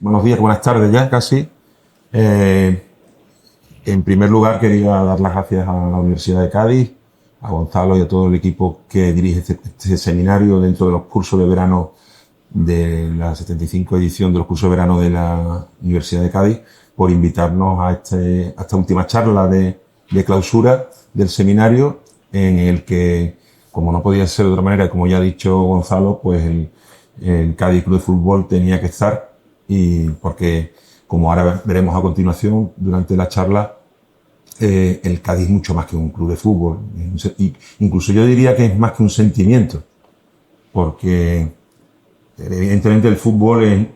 Buenos días, buenas tardes ya casi. Eh, en primer lugar, quería dar las gracias a la Universidad de Cádiz, a Gonzalo y a todo el equipo que dirige este seminario dentro de los cursos de verano de la 75 edición de los cursos de verano de la Universidad de Cádiz, por invitarnos a esta última charla de clausura del seminario, en el que, como no podía ser de otra manera, como ya ha dicho Gonzalo, pues el Cádiz Club de Fútbol tenía que estar, y porque, como ahora veremos a continuación durante la charla, el Cádiz es mucho más que un club de fútbol. Incluso yo diría que es más que un sentimiento, porque evidentemente el fútbol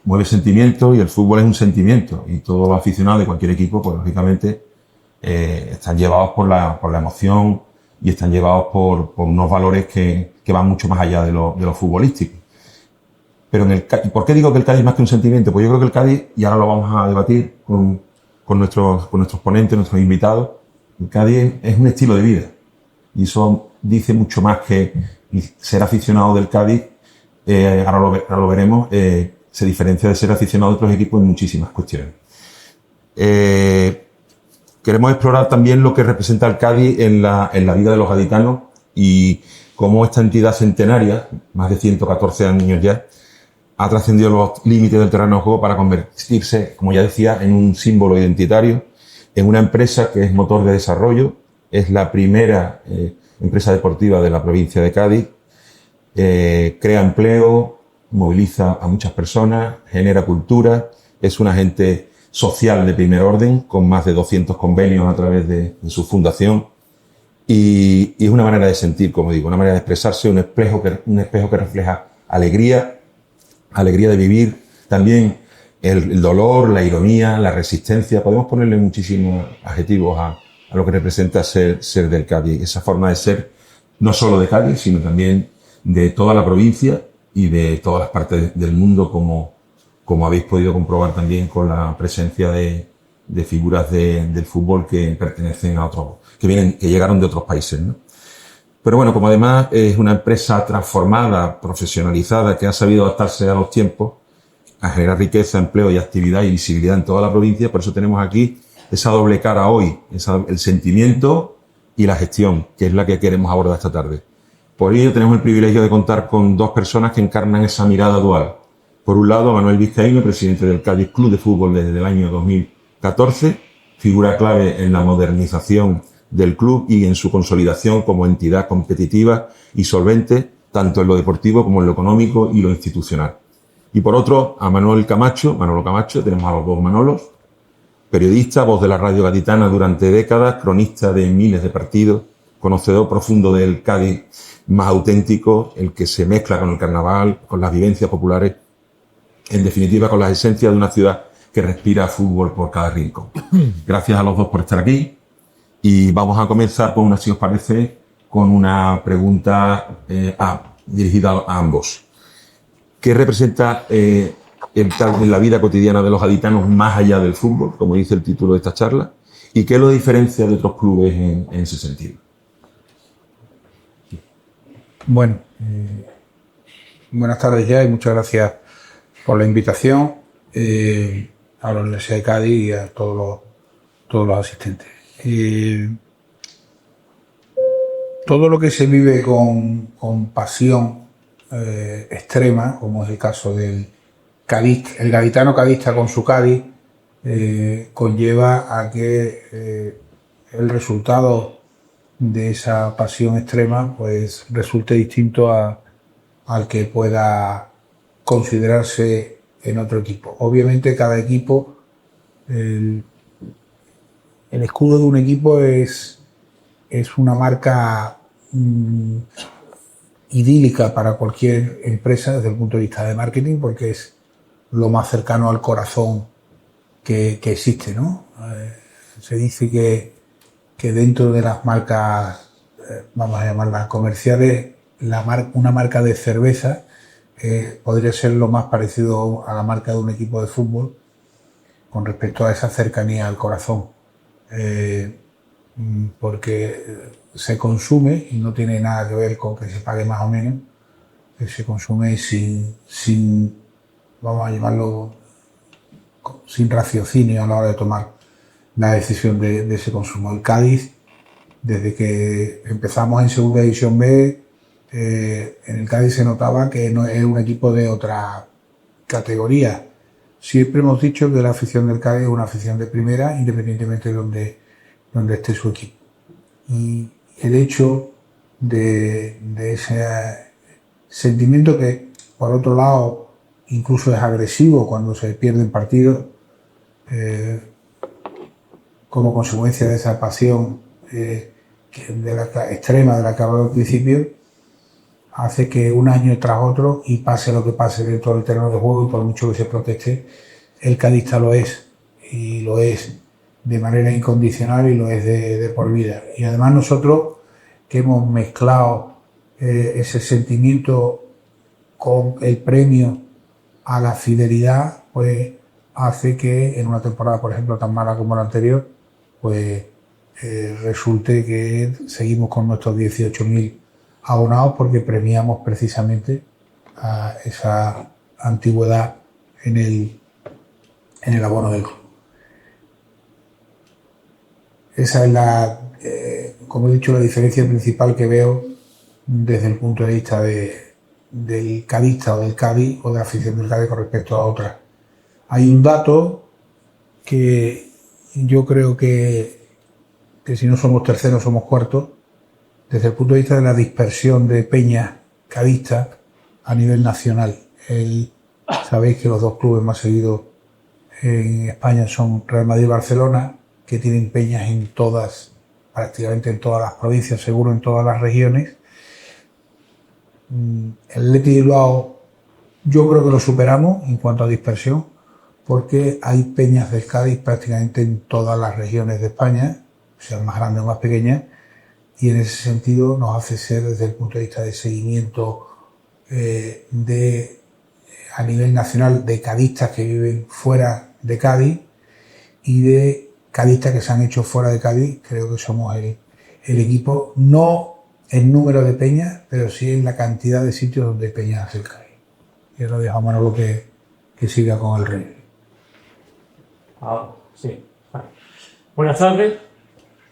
mueve sentimientos y el fútbol es un sentimiento, y todos los aficionados de cualquier equipo, pues lógicamente están llevados por la emoción y están llevados por unos valores que van mucho más allá de lo futbolístico. Pero ¿y por qué digo que el Cádiz es más que un sentimiento? Pues yo creo que el Cádiz, y ahora lo vamos a debatir con nuestros ponentes, nuestros invitados, el Cádiz es un estilo de vida. Y eso dice mucho más que ser aficionado del Cádiz. Ahora lo veremos, se diferencia de ser aficionado de otros equipos en muchísimas cuestiones. Queremos explorar también lo que representa el Cádiz en la vida de los gaditanos, y cómo esta entidad centenaria, más de 114 años ya, ha trascendido los límites del terreno de juego para convertirse, como ya decía, en un símbolo identitario, en una empresa que es motor de desarrollo. Es la primera empresa deportiva de la provincia de Cádiz. Crea empleo, moviliza a muchas personas, genera cultura, es un agente social de primer orden, con más de 200 convenios a través de su fundación, y es una manera de sentir, como digo, una manera de expresarse, un espejo que refleja alegría de vivir, también el dolor, la ironía, la resistencia. Podemos ponerle muchísimos adjetivos a lo que representa ser del Cádiz, esa forma de ser no solo de Cádiz, sino también de toda la provincia y de todas las partes del mundo, como habéis podido comprobar también con la presencia de figuras del fútbol que pertenecen a otros, que llegaron de otros países, ¿no? Pero bueno, como además es una empresa transformada, profesionalizada, que ha sabido adaptarse a los tiempos, a generar riqueza, empleo y actividad y visibilidad en toda la provincia, por eso tenemos aquí esa doble cara hoy, el sentimiento y la gestión, que es la que queremos abordar esta tarde. Por ello tenemos el privilegio de contar con dos personas que encarnan esa mirada dual. Por un lado, Manuel Vizcaíno, presidente del Cádiz Club de Fútbol desde el año 2014, figura clave en la modernización del club y en su consolidación como entidad competitiva y solvente, tanto en lo deportivo como en lo económico y lo institucional. Y por otro, a Manolo Camacho, tenemos a los dos Manolos, periodista, voz de la radio gaditana durante décadas, cronista de miles de partidos, conocedor profundo del Cádiz más auténtico, el que se mezcla con el carnaval, con las vivencias populares, en definitiva con las esencias de una ciudad que respira fútbol por cada rincón. Gracias a los dos por estar aquí, y vamos a comenzar si os parece, con una pregunta dirigida a ambos. ¿Qué representa en la vida cotidiana de los gaditanos más allá del fútbol, como dice el título de esta charla, y qué lo diferencia de otros clubes en ese sentido? Bueno, buenas tardes ya, y muchas gracias por la invitación a la Universidad de Cádiz y a todos los asistentes. Todo lo que se vive con pasión extrema, como es el caso del Cádiz, el gaditano cadista con su Cádiz, conlleva a que el resultado de esa pasión extrema pues resulte distinto al que pueda considerarse en otro equipo. Obviamente cada equipo, el escudo de un equipo es una marca idílica para cualquier empresa desde el punto de vista de marketing, porque es lo más cercano al corazón que existe, ¿no? Se dice que dentro de las marcas, vamos a llamarlas comerciales, una marca de cerveza podría ser lo más parecido a la marca de un equipo de fútbol con respecto a esa cercanía al corazón, porque se consume y no tiene nada que ver con que se pague más o menos, se consume sin vamos a llamarlo sin raciocinio a la hora de tomar la decisión de ese consumo. El Cádiz, desde que empezamos en Segunda División B, en el Cádiz se notaba que no es un equipo de otra categoría. Siempre hemos dicho que la afición del Cádiz es una afición de primera, independientemente de donde esté su equipo. Y el hecho de ese sentimiento que, por otro lado, incluso es agresivo cuando se pierden partidos, como consecuencia de esa pasión extrema de la que hablaba al principio, hace que un año tras otro, y pase lo que pase dentro del terreno de juego, y por mucho que se proteste, el cadista lo es, y lo es de manera incondicional y lo es de por vida. Y además nosotros, que hemos mezclado ese sentimiento con el premio a la fidelidad, pues hace que en una temporada, por ejemplo, tan mala como la anterior, pues resulte que seguimos con nuestros 18.000 abonados, porque premiamos precisamente a esa antigüedad en el abono del club. Esa es como he dicho, la diferencia principal que veo desde el punto de vista del cadista o del Cádiz, o de la afición del Cádiz con respecto a otras. Hay un dato que yo creo que si no somos terceros, somos cuartos, desde el punto de vista de la dispersión de peñas cadistas a nivel nacional. Sabéis que los dos clubes más seguidos en España son Real Madrid y Barcelona, que tienen peñas en todas, prácticamente en todas las provincias, seguro en todas las regiones. El Athletic de Bilbao, yo creo que lo superamos en cuanto a dispersión, porque hay peñas del Cádiz prácticamente en todas las regiones de España, sean más grandes o más pequeñas, y en ese sentido nos hace ser, desde el punto de vista de seguimiento a nivel nacional, de cadistas que viven fuera de Cádiz y de cadistas que se han hecho fuera de Cádiz, creo que somos el equipo, no en número de peñas, pero sí en la cantidad de sitios donde hay peñas del Cádiz. Y ahora dejo a Manolo que siga con el rey. Sí. Vale. Buenas tardes.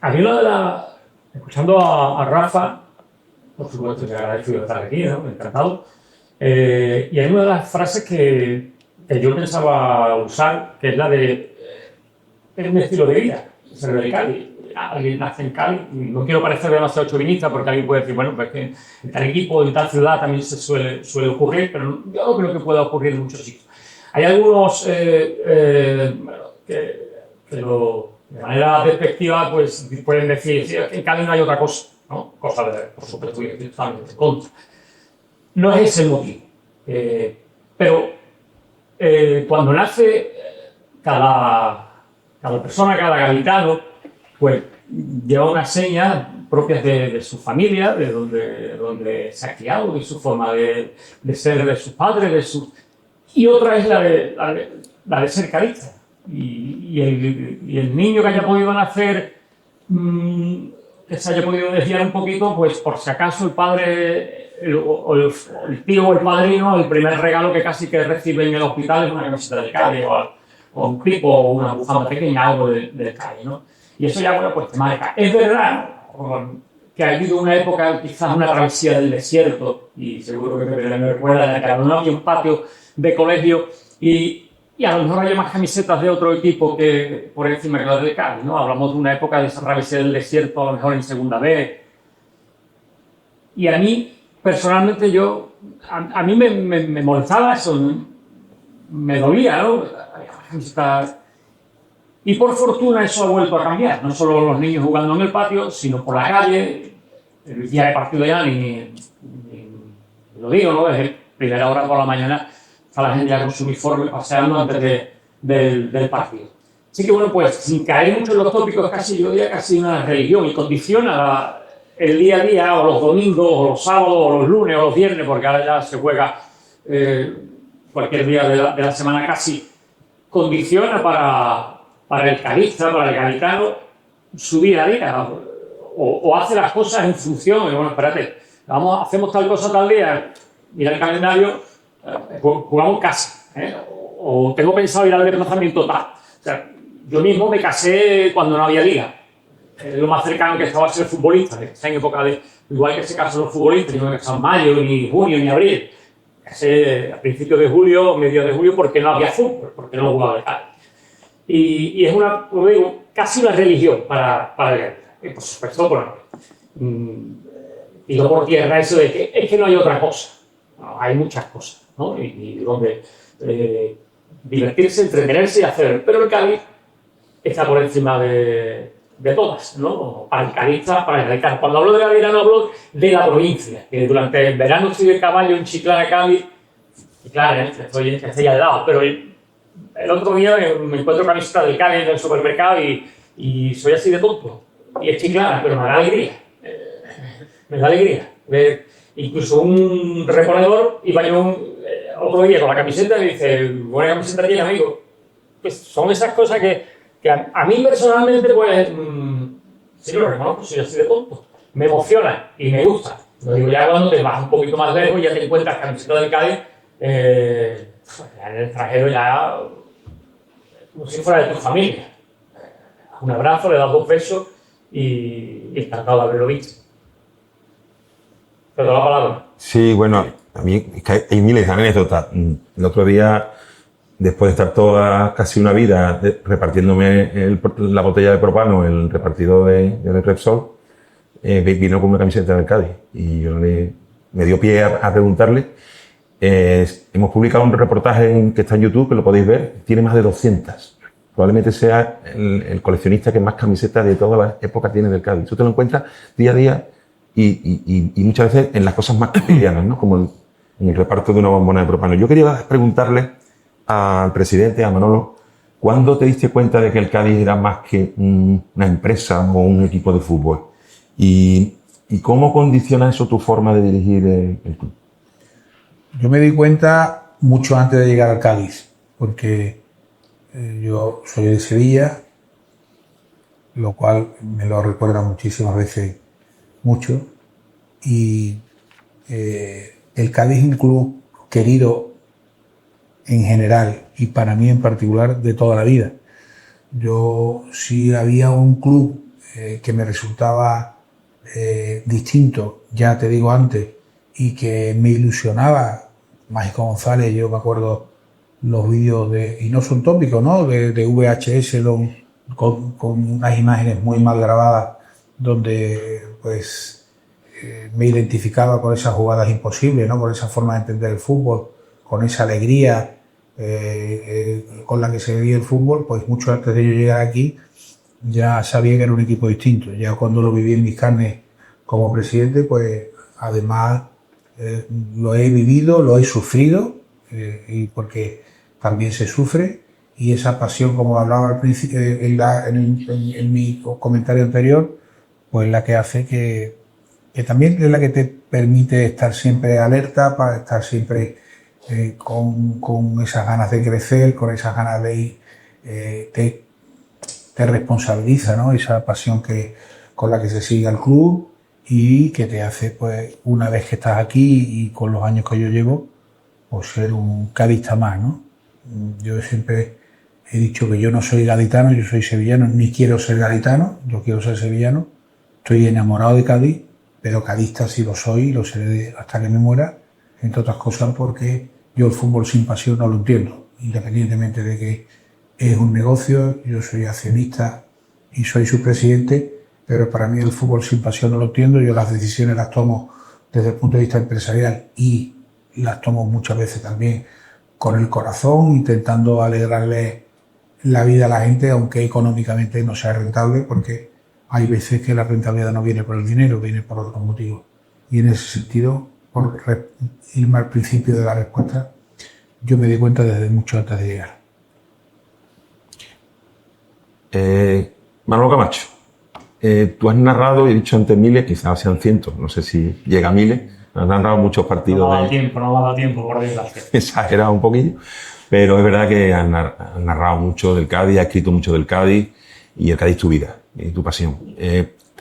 A mí escuchando a Rafa, por supuesto que agradecido de estar aquí, ¿no? Encantado. Y hay una de las frases que yo pensaba usar, que es la de es un estilo de vida, ser de Cádiz. Alguien nace en Cádiz, y no quiero parecer demasiado chauvinista, porque alguien puede decir, bueno, pues que en tal equipo, en tal ciudad también se suele ocurrir, pero yo no creo que pueda ocurrir en muchos sitios. Hay algunos que de manera despectiva pues pueden decir, sí, en Cádiz no hay otra cosa, ¿no? Cosa de, por supuesto, que estoy totalmente en contra. No es ese el motivo. Pero cuando nace cada persona, cada gaditano, pues lleva unas señas propias de su familia, de donde se ha criado, de su forma de ser, de sus padres, y otra es la de ser cadista. Y el niño que haya podido nacer, que se haya podido desviar un poquito, pues por si acaso el padre, el tío o el padrino, el primer regalo que casi que recibe en el hospital es una camiseta de Cádiz, o un clip o una bufanda pequeña, algo de Cádiz, ¿no? Y eso ya, bueno, pues te marca. Es verdad que ha habido una época, quizás una travesía del desierto, y seguro que me recuerda, en la que no había un patio de colegio, y a lo mejor había más camisetas de otro equipo que por encima que las de Cádiz, ¿no? Hablamos de una época de esa travesía del desierto, a lo mejor en Segunda B. Y a mí, personalmente, a mí me molestaba eso, me dolía, ¿no? Y por fortuna eso ha vuelto a cambiar, no solo los niños jugando en el patio, sino por la calle. El día de partido ya ni lo digo, ¿no? Desde primera hora por la mañana está la gente ya con su uniforme paseando antes del partido. Así que bueno, pues sin caer mucho en los tópicos, yo diría casi una religión, y condiciona el día a día, o los domingos, o los sábados, o los lunes, o los viernes, porque ahora ya se juega cualquier día de la semana casi, condiciona para el cadista, para el gaditano, su día a día, o hace las cosas en función de, bueno, espérate, hacemos tal cosa tal día, mira el calendario, jugamos en casa, O tengo pensado ir al desplazamiento tal. O sea, yo mismo me casé cuando no había liga. Lo más cercano que estaba a ser futbolista, que está en época de... Igual que se casan los futbolistas, yo no me casé en mayo, ni junio, ni abril. Me casé a principios de julio, mediados de julio, porque no había fútbol, porque no jugaba el Cádiz. Y es una, como digo, casi una religión para el Cádiz. Y por supuesto, bueno, tiro por tierra eso de que es que no hay otra cosa. No, hay muchas cosas, ¿no? Y donde divertirse, entretenerse y hacer. Pero el Cádiz está por encima de todas, ¿no? Para el cadista, para el gaditano. Cuando hablo de gaditano hablo de la provincia, que durante el verano estoy de caballo en Chiclana, Cádiz, y claro, estoy ahí al lado, pero el otro día me encuentro camiseta del Cádiz en el supermercado y soy así de tonto. Y es Chiclana, pero me da alegría. Me da alegría. Incluso un reponedor iba yo otro día con la camiseta y me dice, buena camiseta tiene, amigo. Pues son esas cosas que a mí personalmente, pues, sí lo reconozco, soy así de tonto. Me emociona y me gusta. Lo digo ya cuando te vas un poquito más lejos y ya te encuentras camiseta del Cádiz, en el extranjero ya como si fuera de tu familia. Un abrazo, le das 2 besos y encantado de haberlo visto. ¿Te doy la palabra? Sí, bueno, a mí es que hay miles de anécdotas. El otro día, después de estar toda casi una vida repartiéndome la botella de propano, el repartidor de Repsol, vino con una camiseta del Cádiz y yo me dio pie a preguntarle. Hemos publicado un reportaje que está en YouTube, que lo podéis ver, tiene más de 200. Probablemente sea el coleccionista que más camisetas de todas las épocas tiene del Cádiz. Tú te lo encuentras día a día y muchas veces en las cosas más cotidianas, ¿no? Como en el reparto de una bombona de propano. Yo quería preguntarle al presidente, a Manolo, ¿cuándo te diste cuenta de que el Cádiz era más que una empresa o un equipo de fútbol? ¿Y cómo condiciona eso tu forma de dirigir el club? Yo me di cuenta mucho antes de llegar al Cádiz, porque yo soy de Sevilla, lo cual me lo recuerda muchísimas veces mucho, y el Cádiz es un club querido en general y para mí en particular de toda la vida. Yo, si había un club que me resultaba distinto, ya te digo antes, y que me ilusionaba, Mágico González, yo me acuerdo los vídeos y no son tópicos, ¿no? De VHS con unas imágenes muy mal grabadas donde pues me identificaba con esas jugadas imposibles, ¿no? Con esa forma de entender el fútbol, con esa alegría con la que se vivía el fútbol, pues mucho antes de yo llegar aquí ya sabía que era un equipo distinto. Ya cuando lo viví en mis carnes como presidente, pues además lo he vivido, lo he sufrido, y porque también se sufre, y esa pasión, como hablaba al principio en mi comentario anterior, pues la que hace que también es la que te permite estar siempre alerta, para estar siempre con esas ganas de crecer, con esas ganas de ir, te responsabiliza, ¿no? Esa pasión con la que se sigue al club y que te hace, pues, una vez que estás aquí y con los años que yo llevo, pues ser un cadista más, ¿no? Yo siempre he dicho que yo no soy gaditano, yo soy sevillano, ni quiero ser gaditano, yo quiero ser sevillano. Estoy enamorado de Cádiz, pero cadista sí lo soy y lo seré hasta que me muera, entre otras cosas porque yo el fútbol sin pasión no lo entiendo, independientemente de que es un negocio, yo soy accionista y soy su presidente, pero para mí el fútbol sin pasión no lo entiendo. Yo las decisiones las tomo desde el punto de vista empresarial y las tomo muchas veces también con el corazón, intentando alegrarle la vida a la gente, aunque económicamente no sea rentable, porque hay veces que la rentabilidad no viene por el dinero, viene por otros motivos. Y en ese sentido, por irme al principio de la respuesta, yo me di cuenta desde mucho antes de llegar. Manolo Camacho, tú has narrado, he dicho antes miles, quizás sean cientos, no sé si llega a miles, has narrado muchos partidos. No me ha dado tiempo, por desgracia. Exagerado un poquillo, pero es verdad que has narrado mucho del Cádiz, has escrito mucho del Cádiz, y el Cádiz es tu vida, y tu pasión.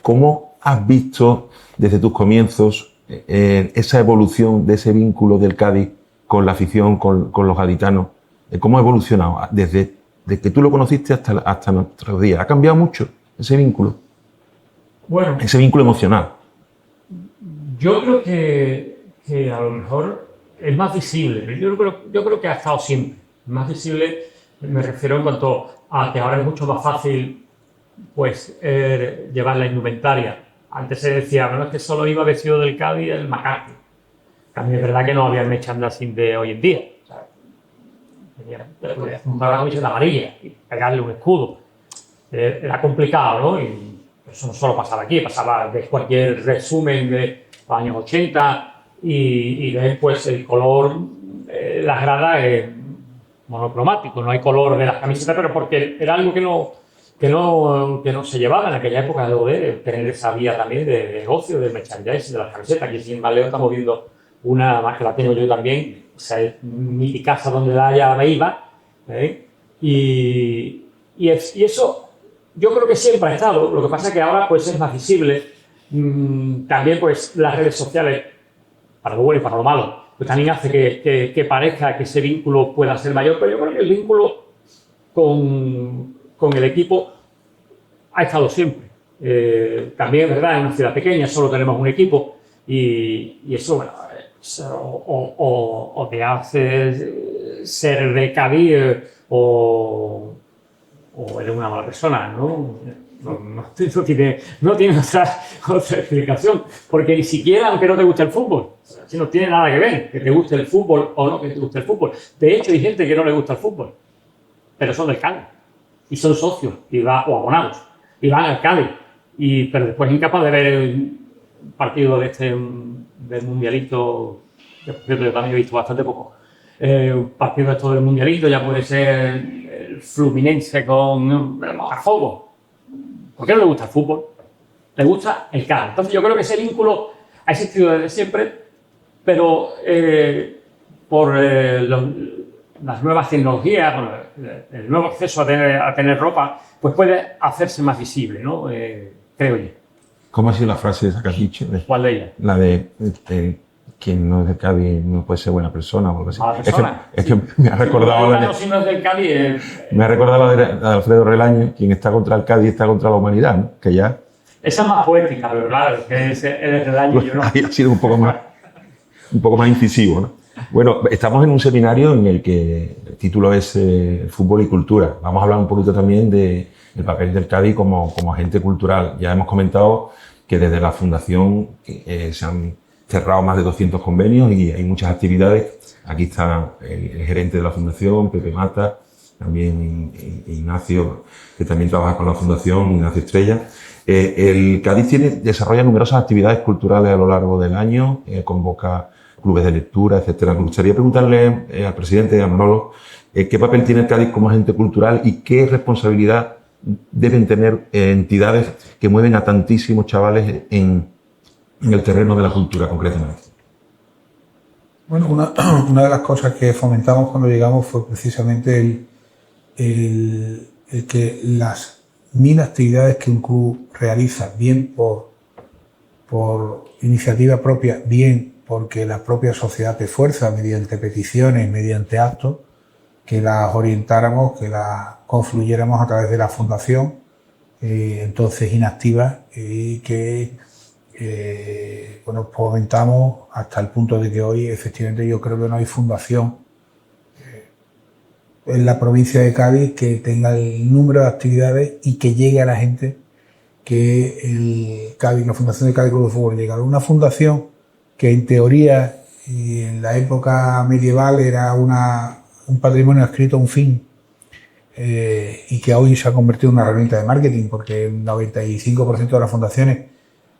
¿Cómo has visto desde tus comienzos esa evolución de ese vínculo del Cádiz con la afición, con los gaditanos, cómo ha evolucionado desde que tú lo conociste hasta nuestros días. ¿Ha cambiado mucho ese vínculo? Bueno, ese vínculo emocional. yo creo que a lo mejor es más visible. Yo creo que ha estado siempre. Más visible me refiero en cuanto a que ahora es mucho más fácil pues llevar la indumentaria. Antes se decía, bueno, es que solo iba vestido del Cádiz el McCarthy. También es verdad que no había el merchandising de hoy en día. O sea, podía comprar una camiseta amarilla y pegarle un escudo. Era complicado, ¿no? Y eso no solo pasaba aquí, pasaba de cualquier resumen de los años 80 y ves pues el color, las gradas es monocromático, no hay color de las camisetas, pero porque era algo que no se llevaba en aquella época de tener esa vía también de negocio, del merchandising, de las camisetas. Aquí en Valeo estamos viendo una, más que la tengo yo también, o sea, es mi casa donde la iba, y eso yo creo que siempre ha estado. Lo que pasa es que ahora pues es más visible. También pues las redes sociales, para lo bueno y para lo malo, pues también hace que parezca que ese vínculo pueda ser mayor, pero yo creo que el vínculo con el equipo ha estado siempre. También es verdad, en una ciudad pequeña solo tenemos un equipo y eso, bueno, o te hace ser de Cádiz o eres una mala persona, ¿no? No tiene otra explicación, porque ni siquiera, aunque no te guste el fútbol, si no tiene nada que ver que te guste el fútbol o no que te guste el fútbol. De hecho, hay gente que no le gusta el fútbol, pero son del Cádiz y son socios o abonados y van al Cádiz, pero después incapaz de ver un partido del mundialito, que por cierto yo también he visto bastante poco. Un partido de esto del mundialito ya puede ser el Fluminense con Botafogo. ¿Por qué no le gusta el fútbol? Le gusta el Cádiz. Entonces yo creo que ese vínculo ha existido desde siempre, pero por las nuevas tecnologías, el nuevo acceso a tener ropa, pues puede hacerse más visible, ¿no? Creo yo. ¿Cómo ha sido la frase esa que has dicho? ¿Cuál de ellas? La de quien no es de Cádiz no puede ser buena persona o algo así. ¿Mala persona? Es que me ha recordado la de... Si no es del Cádiz... Me ha recordado la de Alfredo Relaño, quien está contra el Cádiz está contra la humanidad, ¿no? Que ya... Esa es más poética, pero claro, que es el Relaño y yo no. Ahí ha sido un poco más incisivo, ¿no? Bueno, estamos en un seminario en el que el título es Fútbol y Cultura. Vamos a hablar un poquito también del papel del Cádiz como agente cultural. Ya hemos comentado que desde la Fundación se han cerrado más de 200 convenios y hay muchas actividades. Aquí está el gerente de la Fundación, Pepe Mata, también Ignacio, que también trabaja con la Fundación, Ignacio Estrella. El Cádiz desarrolla numerosas actividades culturales a lo largo del año, convoca clubes de lectura, etcétera. Me gustaría preguntarle al presidente, a Manolo, qué papel tiene el Cádiz como agente cultural y qué responsabilidad deben tener entidades que mueven a tantísimos chavales en el terreno de la cultura, concretamente. Bueno, una de las cosas que fomentamos cuando llegamos fue precisamente el que las 1000 actividades que un club realiza, bien por iniciativa propia, bien porque la propia sociedad te fuerza mediante peticiones, mediante actos, que las orientáramos, que las confluyéramos a través de la fundación, entonces inactiva, y que fomentamos hasta el punto de que hoy efectivamente yo creo que no hay fundación en la provincia de Cádiz que tenga el número de actividades y que llegue a la gente que la Fundación de Cádiz Club de Fútbol llega. Una fundación que en teoría y en la época medieval era un patrimonio adscrito a un fin, y que hoy se ha convertido en una herramienta de marketing, porque el 95% de las fundaciones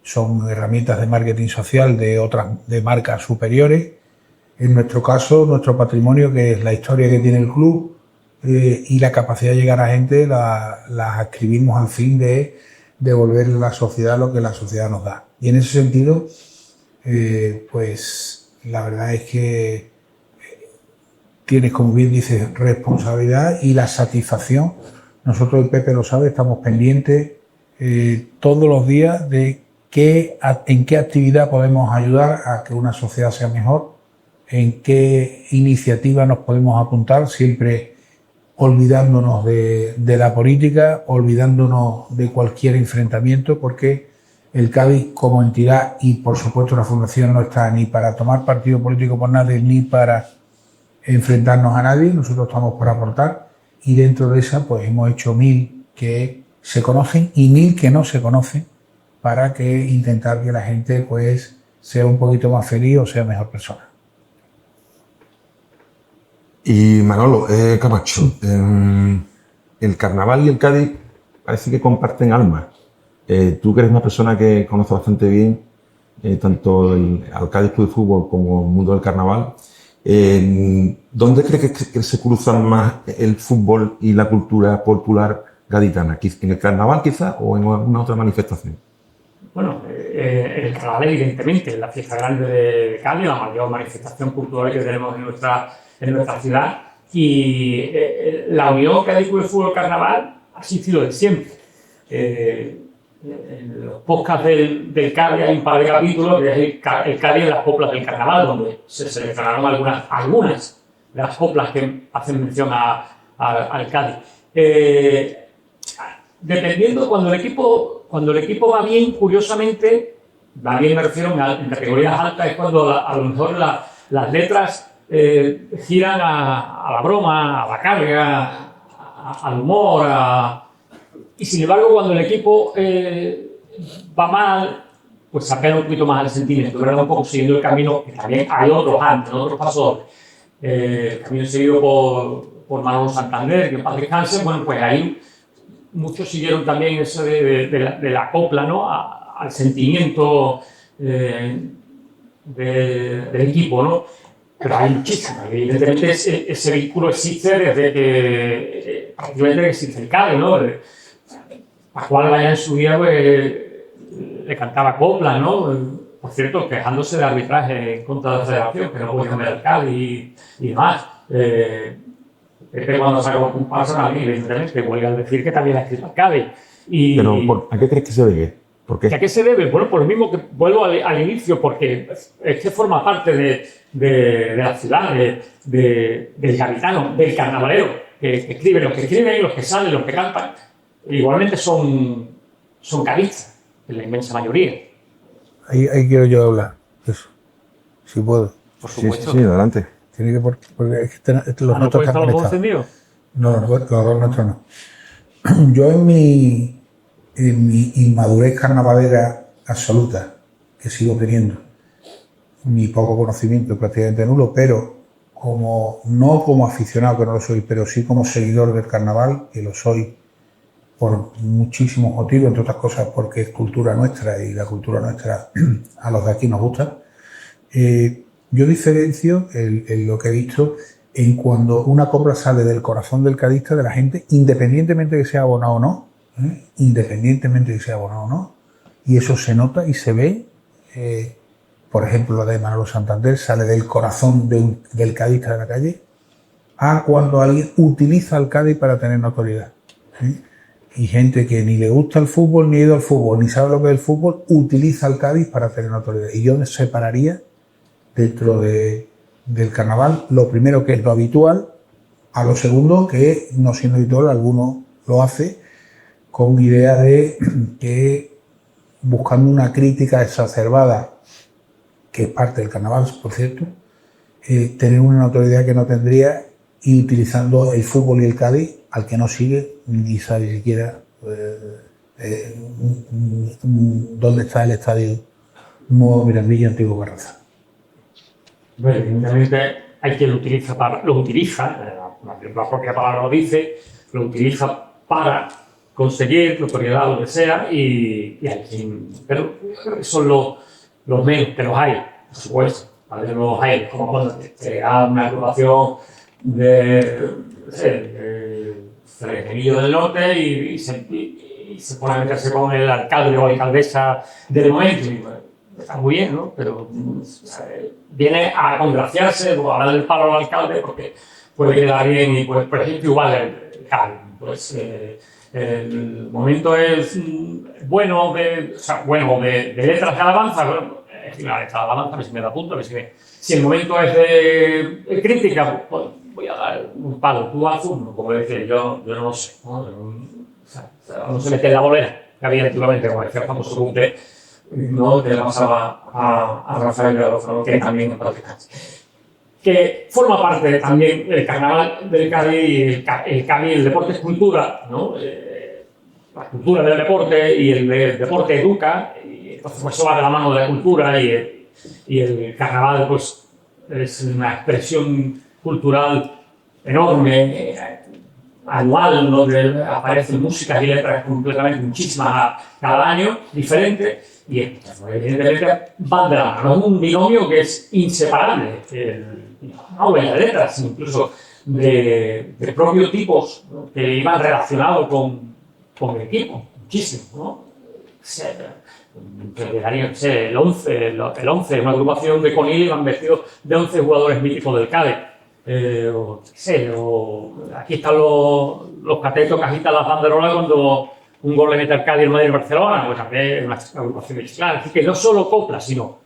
son herramientas de marketing social de marcas superiores. En nuestro caso, nuestro patrimonio, que es la historia que tiene el club y la capacidad de llegar a gente, las adscribimos al fin de devolver a la sociedad lo que la sociedad nos da. Y en ese sentido, pues la verdad es que tienes, como bien dices, responsabilidad y la satisfacción. Nosotros, el Pepe lo sabe, estamos pendientes todos los días de en qué actividad podemos ayudar a que una sociedad sea mejor, en qué iniciativa nos podemos apuntar, siempre olvidándonos de la política, olvidándonos de cualquier enfrentamiento, porque el Cádiz como entidad y por supuesto la Fundación no está ni para tomar partido político por nadie ni para enfrentarnos a nadie, nosotros estamos para aportar y dentro de esa pues hemos hecho 1000 que se conocen y 1000 que no se conocen para que intentar que la gente pues sea un poquito más feliz o sea mejor persona. Y Manolo, Camacho, el carnaval y el Cádiz parece que comparten almas. Tú que eres una persona que conoce bastante bien tanto al Cádiz Club de Fútbol como el mundo del carnaval, ¿dónde crees que se cruzan más el fútbol y la cultura popular gaditana? ¿En el carnaval quizás o en alguna otra manifestación? Bueno, el carnaval evidentemente es la fiesta grande de Cádiz, la mayor manifestación cultural que tenemos en nuestra ciudad, y la unión Cádiz Club de Fútbol Carnaval ha existido de siempre. En los podcasts del Cádiz hay un par de capítulos que es el Cádiz en las coplas del carnaval, donde se seleccionaron algunas de las coplas que hacen mención al Cádiz. Dependiendo, cuando el equipo va bien, curiosamente, va bien me refiero en categorías altas, es cuando a lo mejor las letras giran a la broma, a la carga, al humor, y sin embargo cuando el equipo va mal, pues se apela un poquito más al sentimiento, ¿verdad? Un poco siguiendo el camino, que también hay otros antes, otros pasos, el camino seguido por Manolo Santander, que en paz descanse. Bueno, pues ahí muchos siguieron también eso de la copla, ¿no? Al sentimiento del equipo, ¿no? Pero hay muchísimo. Evidentemente ese vínculo existe desde que prácticamente existe el Cádiz, ¿no? Pascual Vaya en su día pues, le cantaba copla, ¿no? Por cierto, quejándose de arbitraje en contra de la federación, que no podía cambiar el Cádiz y demás. Cuando sacó un paso también, evidentemente, huelga decir que también ha escrito el Cádiz. Pero, ¿a qué crees que se debe? ¿Por qué? ¿A qué se debe? Bueno, por lo mismo que vuelvo al inicio, porque es que forma parte de la ciudad, del gaditano, del carnavalero, que escribe, los que escriben, los que salen, los que cantan, igualmente son cadistas, en la inmensa mayoría. Ahí quiero yo hablar de eso, si puedo. Por supuesto. Sí, adelante. Tiene que porque es que los ¿No puede nuestros estar están los dos conectados. encendidos? No, los dos nuestros no. Yo en mi inmadurez carnavalera absoluta, que sigo teniendo, mi poco conocimiento prácticamente nulo, pero no como aficionado, que no lo soy, pero sí como seguidor del carnaval, que lo soy por muchísimos motivos, entre otras cosas porque es cultura nuestra y la cultura nuestra a los de aquí nos gusta. Yo diferencio lo que he visto en cuando una copla sale del corazón del cadista, de la gente, independientemente de que sea abonado o no, independientemente de que sea abonado o no, y eso se nota y se ve. Por ejemplo, la de Manolo Santander sale del corazón del cadista de la calle a cuando alguien utiliza el Cádiz para tener notoriedad. Y gente que ni le gusta el fútbol, ni ha ido al fútbol, ni sabe lo que es el fútbol, utiliza el Cádiz para tener notoriedad. Y yo separaría dentro del carnaval lo primero que es lo habitual, a lo segundo que no siendo habitual, alguno lo hace con idea de que buscando una crítica exacerbada, que es parte del carnaval, por cierto, tener una notoriedad que no tendría y utilizando el fútbol y el Cádiz al que no sigue ni sabe siquiera dónde está el estadio Nuevo Mirandilla, Antiguo Barraza. Bueno, evidentemente hay quien lo utiliza, la propia palabra lo dice, lo utiliza para conseguir notoriedad, lo que sea, y hay quien, pero son los menos, que los hay, por supuesto, ¿vale? Los hay, como cuando te da una agrupación de Fresnillo del Norte y se pone a meterse con el alcalde o alcaldesa del momento. Y, bueno, está muy bien, ¿no? Pero viene a congraciarse o a darle el palo al alcalde porque puede quedar bien y, pues, por ejemplo, igual el Cádiz. Pues, el momento es bueno de letras de alabanza. Bueno, encima está la balanza, a ver si me da punto, a ver si el momento es de crítica, pues voy a dar un palo, tú haz uno, como decía, yo no lo sé, ¿no? No se mete en la bolera que había antiguamente, como decía el famoso Bunte, ¿no? Que le pasaba a Rafael Garófalo, que también es practicante. Que forma parte también del carnaval del Cádiz, y el Cádiz, el deporte es cultura, ¿no? La cultura del deporte, y el deporte educa, y entonces pues, eso va de la mano de la cultura, y el carnaval pues, es una expresión cultural enorme, anual, donde aparecen músicas y letras completamente muchísimas cada año, diferentes, y evidentemente van de la mano. Es un binomio que es inseparable, no de letras, incluso de propios tipos, ¿no? Que iban relacionados con el equipo, muchísimo, ¿no? El 11, una agrupación de Conil, iban vestidos de 11 jugadores míticos del Cádiz. Aquí están los catetos que agitan las banderolas cuando un gol le mete al Cádiz, el Madrid y el Barcelona, pues también una agrupación mexicana. Así que no solo copla, sino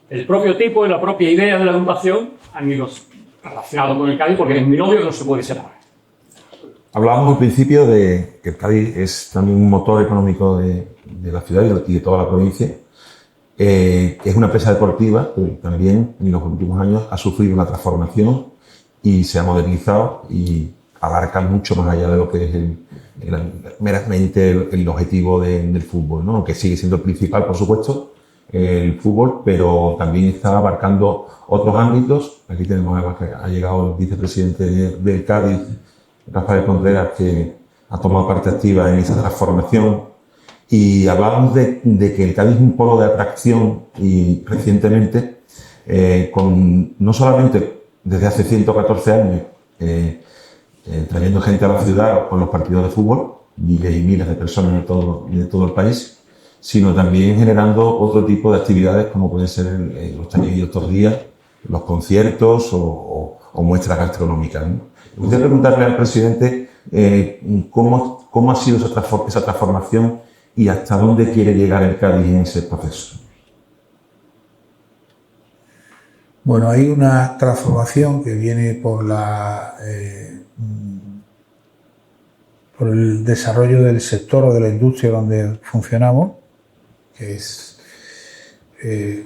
el propio tipo y la propia idea de la agrupación han ido relacionados con el Cádiz, porque es un binomio que no se puede separar. Hablábamos al principio de que el Cádiz es también un motor económico de la ciudad y de toda la provincia. Es una empresa deportiva, pero también en los últimos años ha sufrido una transformación y se ha modernizado y abarca mucho más allá de lo que es meramente el objetivo del fútbol, ¿no? Que sigue siendo el principal, por supuesto, el fútbol, pero también está abarcando otros ámbitos. Aquí tenemos, ha llegado el vicepresidente del Cádiz, Rafael Contreras, que ha tomado parte activa en esa transformación. Y hablábamos de que el Cádiz es un polo de atracción, y recientemente, no solamente desde hace 114 años, trayendo gente a la ciudad con los partidos de fútbol, miles y miles de personas de todo el país, sino también generando otro tipo de actividades como pueden ser los talleres estos días, los conciertos o muestras gastronómicas, ¿no? Me gustaría preguntarle al presidente cómo ha sido esa transformación y hasta dónde quiere llegar el Cádiz en ese proceso. Bueno, hay una transformación que viene por el desarrollo del sector o de la industria donde funcionamos, que es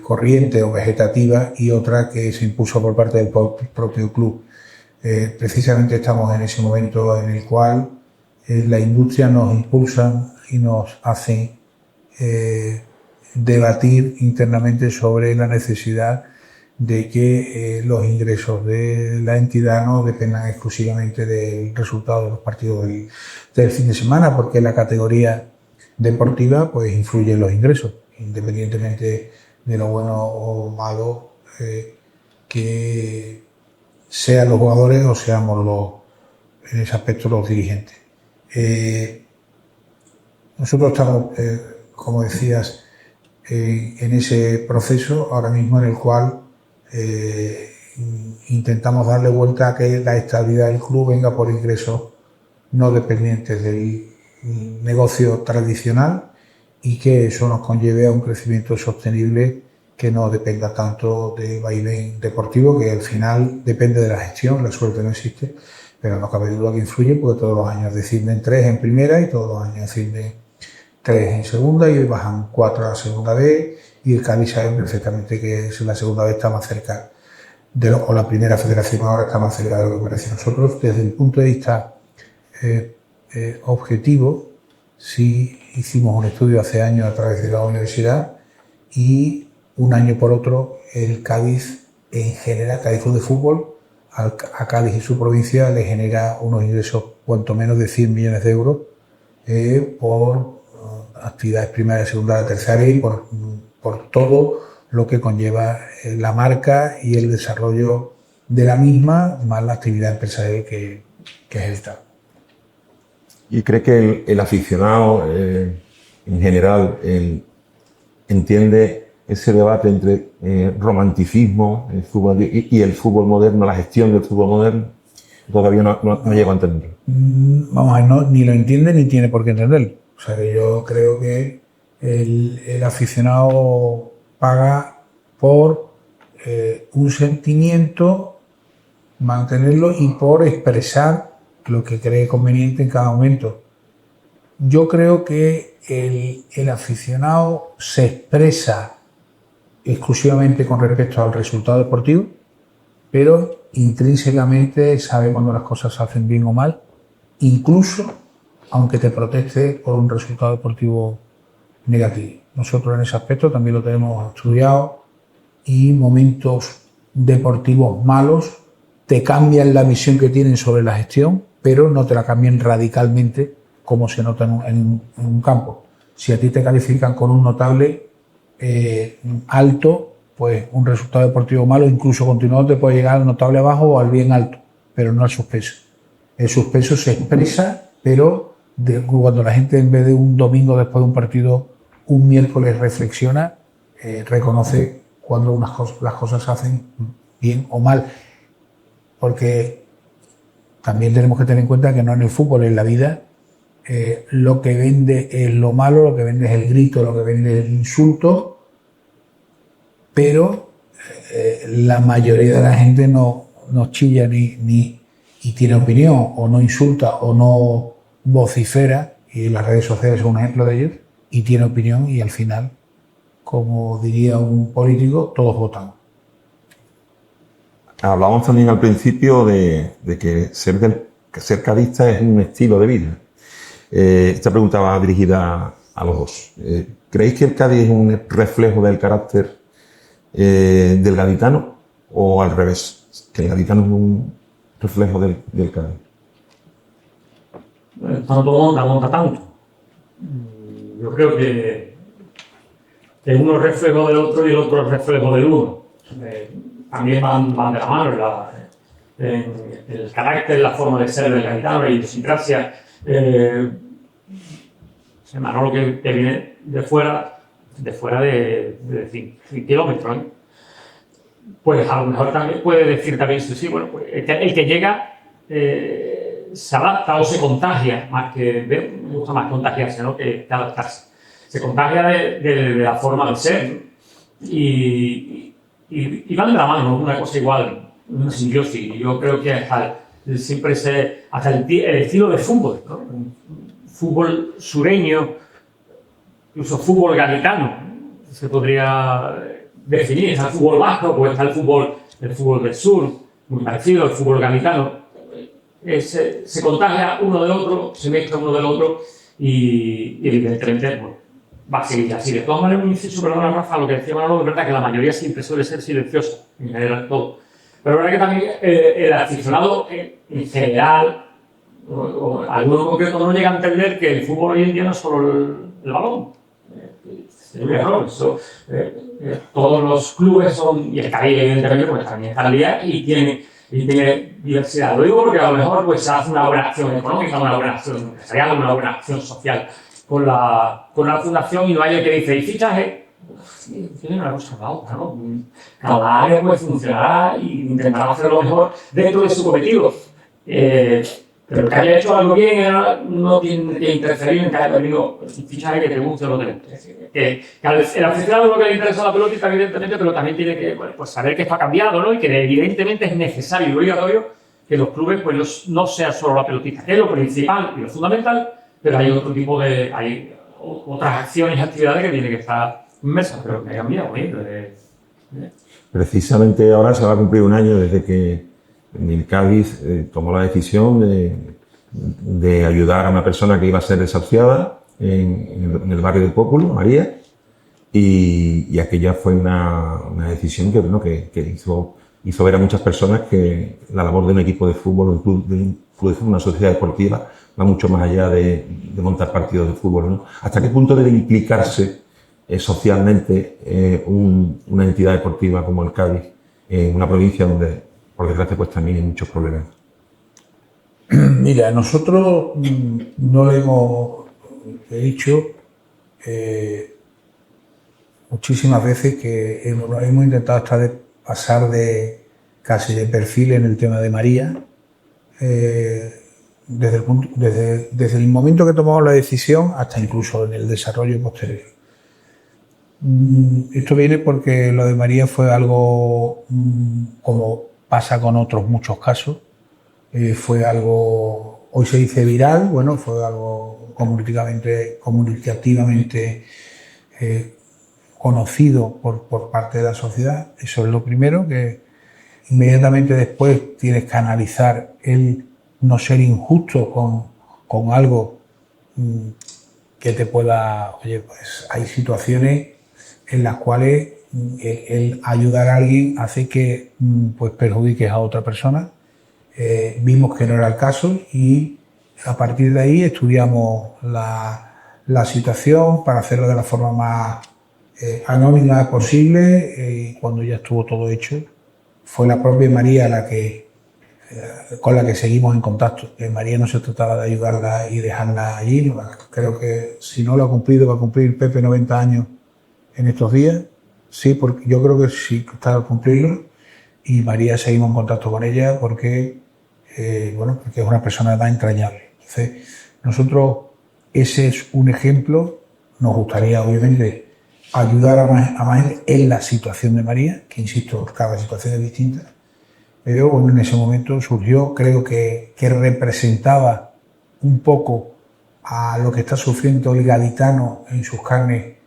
corriente o vegetativa, y otra que se impuso por parte del propio club. Precisamente estamos en ese momento en el cual la industria nos impulsa y nos hace debatir internamente sobre la necesidad de que los ingresos de la entidad no dependan exclusivamente del resultado de los partidos del fin de semana, porque la categoría deportiva pues influye en los ingresos, independientemente de lo bueno o malo que sean los jugadores o seamos en ese aspecto los dirigentes. Nosotros estamos, como decías, en ese proceso ahora mismo en el cual intentamos darle vuelta a que la estabilidad del club venga por ingresos no dependientes del negocio tradicional, y que eso nos conlleve a un crecimiento sostenible que no dependa tanto de vaivén deportivo, que al final depende de la gestión, la suerte no existe, pero no cabe duda que influye, porque todos los años descienden 3 en primera y todos los años ascienden 3 en segunda y bajan 4 a la segunda B, y el Cádiz sabe perfectamente que la segunda B está más cerca o la primera federación ahora está más cerca de lo que parece. Nosotros, desde el punto de vista objetivo, sí hicimos un estudio hace años a través de la universidad, y un año por otro el Cádiz en general, Cádiz Club de Fútbol, a Cádiz y su provincia le genera unos ingresos cuanto menos de 100 millones de euros por actividades primarias, secundarias, terciarias, y por todo lo que conlleva la marca y el desarrollo de la misma, más la actividad empresarial que es el Estado. ¿Y cree que el aficionado en general entiende ese debate entre romanticismo el fútbol y el fútbol moderno, la gestión del fútbol moderno? Todavía no llego a entenderlo. Vamos a ver, ni lo entiende ni tiene por qué entenderlo. O sea, que yo creo que el aficionado paga por un sentimiento, mantenerlo y por expresar lo que cree conveniente en cada momento. Yo creo que el aficionado se expresa exclusivamente con respecto al resultado deportivo, pero intrínsecamente sabe cuando las cosas se hacen bien o mal, incluso aunque te proteste por un resultado deportivo negativo. Nosotros en ese aspecto también lo tenemos estudiado, y momentos deportivos malos te cambian la visión que tienen sobre la gestión, pero no te la cambian radicalmente como se nota en un campo. Si a ti te califican con un notable alto, pues un resultado deportivo malo, incluso continuado, te puede llegar al notable bajo o al bien alto, pero no al suspenso. El suspenso se expresa, pero cuando la gente, en vez de un domingo después de un partido, un miércoles reflexiona, reconoce cuando las cosas se hacen bien o mal. Porque también tenemos que tener en cuenta que no en el fútbol, en la vida, lo que vende es lo malo, lo que vende es el grito, lo que vende es el insulto, pero la mayoría de la gente no chilla ni tiene opinión, o no insulta, o no vocifera, y las redes sociales son un ejemplo de ello, y tiene opinión, y al final, como diría un político, todos votan. Hablábamos también al principio de que ser cadista es un estilo de vida. Esta pregunta va dirigida a los dos. ¿Creéis que el Cádiz es un reflejo del carácter del gaditano, o al revés, que el gaditano es un reflejo del Cádiz? Tanto monta tanto. Yo creo que uno es reflejo del otro y el otro es reflejo del uno. También van de la mano el carácter, la forma de ser del gaditano, la idiosincrasia. Manolo que viene de fuera de 100 kilómetros, ¿no? Pues a lo mejor también puede decir también, sí, bueno, pues el que llega se adapta o se contagia, me gusta más contagiarse, ¿no?, que adaptarse. Se contagia de la forma de ser, y van de la mano, una cosa igual, una simbiosis. Yo creo que hasta el estilo de fútbol, ¿no? Fútbol sureño, incluso fútbol gaditano, se podría definir. Está el fútbol vasco, pues está el fútbol del sur, muy parecido, el fútbol gaditano. Se contagia uno del otro, se mezcla uno del otro, y evidentemente pues, va a seguir así. De todas maneras, un inciso, perdona, Rafa, lo que decía Manolo, es verdad que la mayoría siempre suele ser silenciosa, en general todo. Pero es verdad que también el aficionado en general, o alguno concreto, no llega a entender que el fútbol hoy en día no es solo el balón. Es un error. Todos los clubes son, y el Cádiz evidentemente, pues también está al día y tiene diversidad. Lo digo porque a lo mejor pues, se hace una buena acción económica, una buena acción empresarial, una buena acción social con la fundación, y no hay el que dice, y fichaje, tiene una cosa la otra, ¿no? Cada área pues funcionará y intentará hacer lo mejor dentro de su cometido. Pero que haya hecho algo bien no tiene que interferir en que haya tenido un fichaje que te guste o no te guste. Que el aficionado lo que le interesa la pelotita, evidentemente, pero también tiene que pues saber que esto ha cambiado, ¿no? Y que evidentemente es necesario y obligatorio que los clubes pues, no sea solo la pelotita, que es lo principal y lo fundamental, pero hay otro tipo hay otras acciones y actividades que tienen que estar inmersas, pero que han cambiado. Precisamente ahora se va a cumplir un año desde que el Cádiz tomó la decisión de ayudar a una persona que iba a ser desahuciada en el barrio del Pópulo, María, y aquella fue una decisión que hizo ver a muchas personas que la labor de un equipo de fútbol, un club de fútbol, una sociedad deportiva, va mucho más allá de montar partidos de fútbol, ¿no? ¿Hasta qué punto debe implicarse socialmente una entidad deportiva como el Cádiz en una provincia donde, por desgracia, pues también hay muchos problemas? Mira, nosotros no le hemos dicho muchísimas veces que hemos intentado pasar casi de perfil en el tema de María. Desde el momento que tomamos la decisión hasta incluso en el desarrollo posterior. Esto viene porque lo de María fue algo, como pasa con otros muchos casos, fue algo, hoy se dice viral, bueno, fue algo comunicativamente conocido por parte de la sociedad. Eso es lo primero, que inmediatamente después tienes que analizar el no ser injusto con algo que te pueda... Oye, pues hay situaciones en las cuales el ayudar a alguien hace que pues perjudiques a otra persona. Vimos que no era el caso y a partir de ahí estudiamos la situación para hacerlo de la forma más anónima posible, y cuando ya estuvo todo hecho fue la propia María con la que seguimos en contacto. María no se trataba de ayudarla y dejarla allí. Creo que si no lo ha cumplido, va a cumplir Pepe 90 años en estos días. Sí, porque yo creo que sí está a cumplirlo. Y María seguimos en contacto con ella porque es una persona de edad entrañable. Entonces, nosotros, ese es un ejemplo. Nos gustaría, obviamente, ayudar a más gente en la situación de María, que insisto, cada situación es distinta. Pero bueno, en ese momento surgió, creo que representaba un poco a lo que está sufriendo el gaditano en sus carnes,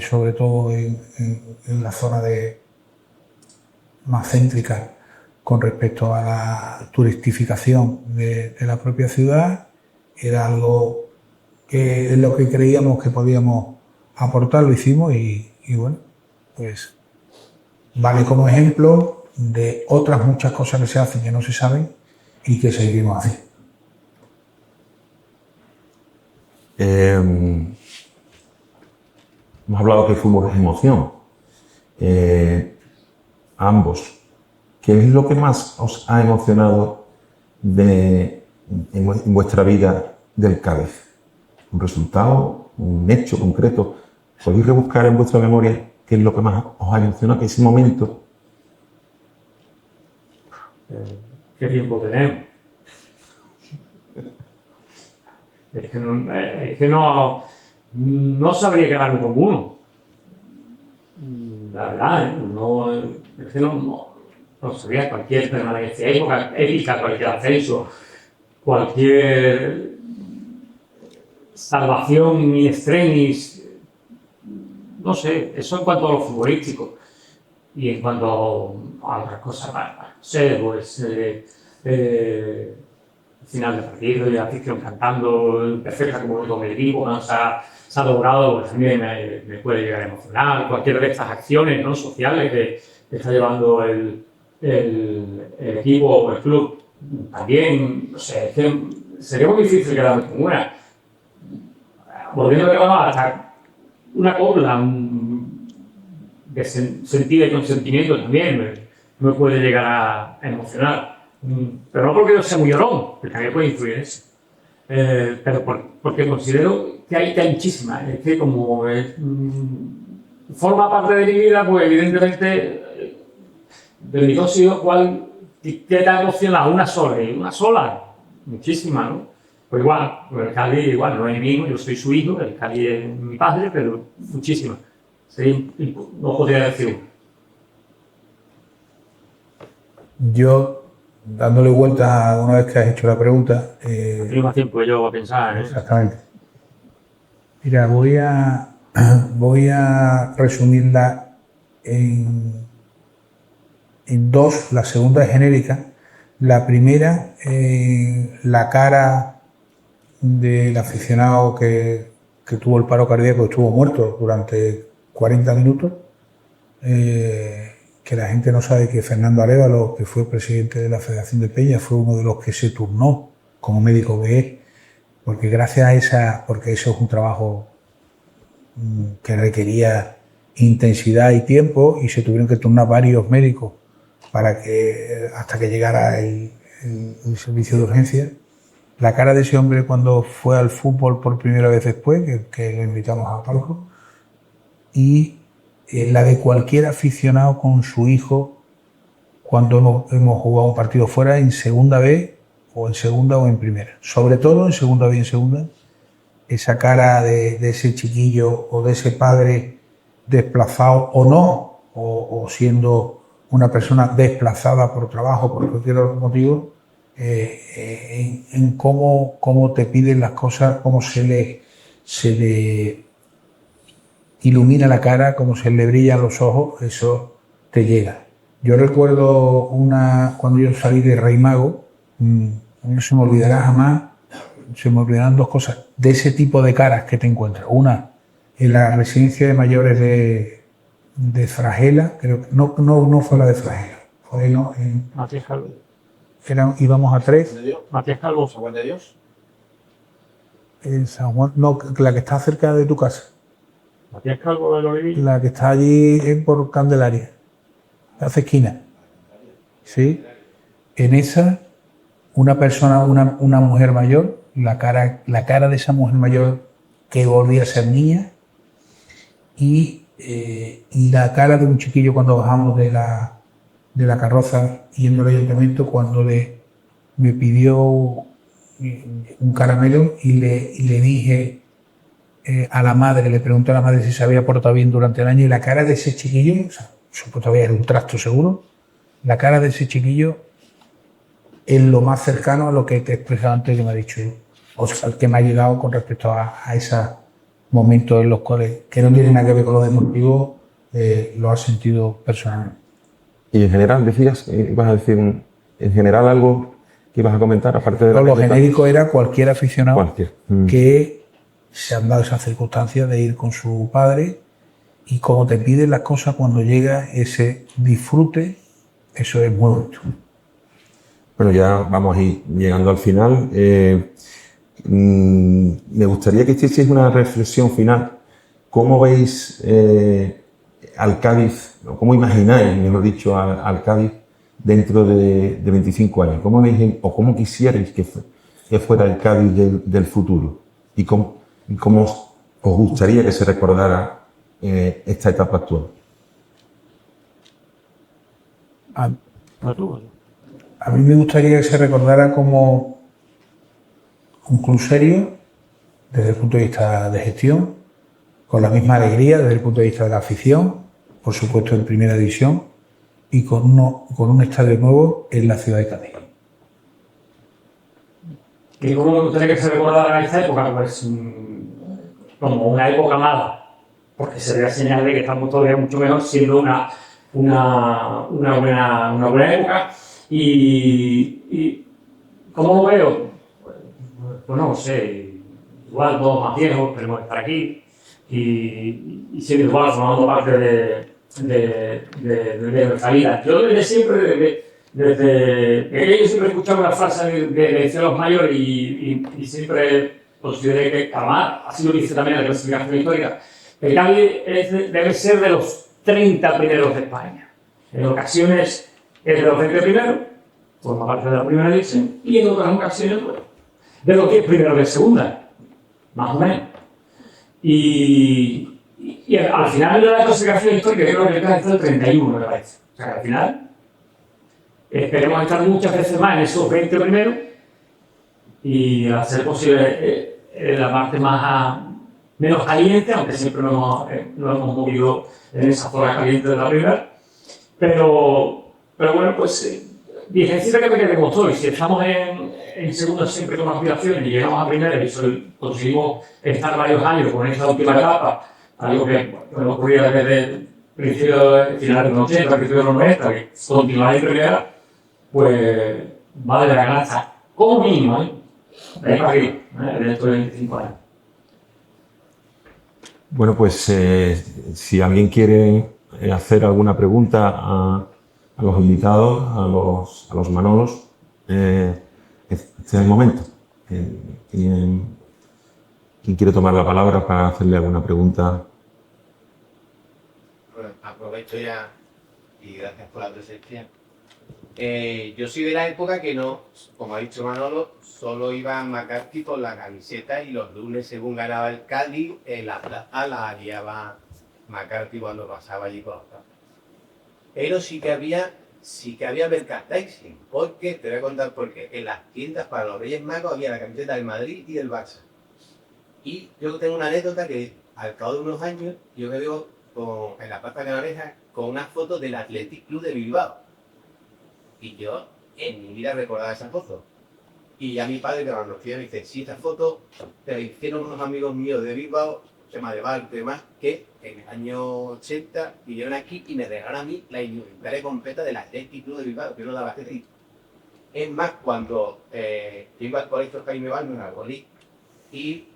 sobre todo en la zona más céntrica con respecto a la turistificación de la propia ciudad. Era algo que en lo que creíamos que podíamos aportar, lo hicimos y bueno, pues vale como ejemplo de otras muchas cosas que se hacen que no se saben y que seguimos haciendo. Hemos hablado que el fútbol es emoción. Ambos. ¿Qué es lo que más os ha emocionado en vuestra vida del Cádiz? ¿Un resultado? ¿Un hecho concreto? ¿Podéis rebuscar en vuestra memoria qué es lo que más os ha emocionado, que ese momento? ¿Qué tiempo tenemos? Es que no sabría quedarme con uno. La verdad, es que no sabría. Cualquier permanencia épica, cualquier ascenso, cualquier salvación in extremis, no sé, eso en cuanto a lo futbolístico. Y en cuanto a otras cosas, no sé, pues el final del partido y la afición cantando perfecta como con el equipo, ¿no? Se ha logrado, pues a mí me puede llegar a emocionar. Cualquier de estas acciones, ¿no?, sociales que está llevando el equipo o el club, también, no sé, es que sería muy difícil quedarme con una. Volviendo a hasta una copla de sentido y consentimiento también me puede llegar a emocionar. Pero no porque yo sea muy llorón, que también puede influir eso. Pero porque considero que hay muchísimas. Es que como forma parte de mi vida, pues evidentemente de mis dos hijos, ¿qué te emociona? Una sola, y una sola, muchísima, ¿no? Pues igual, el Cádiz igual, no es mi hijo, yo soy su hijo, el Cádiz es mi padre, pero muchísimas. No podría decir uno. Yo, dándole vuelta una vez que has hecho la pregunta... Tengo más tiempo que yo a pensar, ¿eh? Exactamente. Mira, voy a resumirla en dos. La segunda es genérica. La primera, la cara del aficionado que tuvo el paro cardíaco, estuvo muerto durante 40 minutos. Que la gente no sabe que Fernando Arévalo, que fue presidente de la Federación de Peña, fue uno de los que se turnó como médico que es, porque porque eso es un trabajo que requería intensidad y tiempo, y se tuvieron que turnar varios médicos hasta que llegara el servicio de urgencia. La cara de ese hombre cuando fue al fútbol por primera vez después, que le invitamos a palco, y la de cualquier aficionado con su hijo cuando hemos jugado un partido fuera en segunda B o en segunda o en primera. Sobre todo en segunda B y en segunda, esa cara de ese chiquillo o de ese padre desplazado o no, o siendo una persona desplazada por trabajo, por cualquier otro motivo, en cómo te piden las cosas, cómo se le ilumina la cara, cómo se le brillan los ojos, eso te llega. Yo recuerdo cuando yo salí de Rey Mago, no se me olvidará jamás, se me olvidarán dos cosas de ese tipo de caras que te encuentras. Una, en la residencia de mayores de Fragela, creo que no fue la de Fragela, fue en Matías Calvo. íbamos a 3. Matías Calvo. ¿San Juan de Dios? En San Juan, no, la que está cerca de tu casa, Matías Calvo de Loreville. la que está allí por Candelaria, hace esquina. ¿Sí? En esa, una persona, una mujer mayor, la cara de esa mujer mayor que volvía a ser niña, y la cara de un chiquillo cuando bajamos de la carroza yendo al ayuntamiento, cuando me pidió un caramelo y le dije a la madre, le pregunté a la madre si se había portado bien durante el año, y la cara de ese chiquillo, o sea, todavía era un trasto seguro, la cara de ese chiquillo es lo más cercano a lo que te he expresado antes que me ha dicho Óscar, que me ha llegado con respecto a esos momentos en los cuales, que no tienen nada que ver con lo deportivo, lo has sentido personalmente. Y en general, decías, ibas a decir, en general algo que ibas a comentar, aparte de Lo genérico era cualquier aficionado Cualquier. que se han dado esas circunstancias de ir con su padre, y como te piden las cosas cuando llega ese disfrute, eso es muy bonito. Bueno, ya vamos a ir llegando al final. Me gustaría que hicieseis una reflexión final. ¿Cómo veis al Cádiz, o cómo imagináis, mejor dicho, al Cádiz dentro de 25 años? ¿Cómo veis, o cómo quisierais que fuera el Cádiz del futuro? ¿Y cómo os gustaría que se recordara esta etapa actual? A mí me gustaría que se recordara como un club serio desde el punto de vista de gestión, con la misma alegría desde el punto de vista de la afición, por supuesto en primera división, y con un estadio nuevo en la ciudad de Cádiz. ¿Y cómo me gustaría que se recordara esta época? Pues como una época mala, porque sería señal de que estamos todavía mucho mejor, siendo una buena época. Y ¿cómo lo veo? Pues no sé, igual todos más viejos, queremos estar aquí y ser igual, formando parte de nuestra vida. Yo desde siempre, desde pequeño, siempre escuchaba una frase de los mayores y siempre consideré que Calamar, así lo dice también la clasificación histórica, el Cádiz debe ser de los 30 primeros de España. En ocasiones es de los 20 primeros, forma parte de la primera división, y en otras ocasiones de los 10 primeros de segunda, más o menos. Y al final de la clasificación histórica, yo creo que el Cádiz está el 31, me parece. O sea que al final esperemos estar muchas veces más en esos 20 primeros y hacer posible la parte menos caliente, aunque siempre nos hemos movido en esa zona caliente de la primera. Pero bueno, pues Virgencita que me quede como estoy. Si estamos en segunda siempre con aspiraciones y llegamos a primera y conseguimos estar varios años con esta última etapa, algo que no ocurría desde finales de los 80, principios de los 90, que continuar en primera, pues vale la ganancia, como mínimo, de ahí para aquí, dentro de 25 años. Bueno, pues si alguien quiere hacer alguna pregunta a los invitados, a los Manolos, este es el momento. ¿Quién quiere tomar la palabra para hacerle alguna pregunta? Bueno, aprovecho ya y gracias por la presencia. Yo soy de la época que no, como ha dicho Manolo, solo iba a McCarthy por la camiseta y los lunes, según ganaba el Cádiz, en la plaza la guiaba McCarthy cuando pasaba allí por la plaza. Pero sí que había merchandising, porque te voy a contar por qué. En las tiendas para los Reyes Magos había la camiseta del Madrid y del Barça. Y yo tengo una anécdota que al cabo de unos años yo me veo en la Plaza Canaleja con una foto del Athletic Club de Bilbao. Y yo en mi vida recordaba esa foto. Y ya mi padre, que me conocía, me dice, sí, esta foto te la hicieron unos amigos míos de Bilbao, tema de bar y demás, que en el año 80 vinieron aquí y me regalaron a mí la indumentaria completa del Athletic Club de Bilbao, que no daba que. Es más, cuando yo iba al colegio Jaime Balmes, al Bolí, y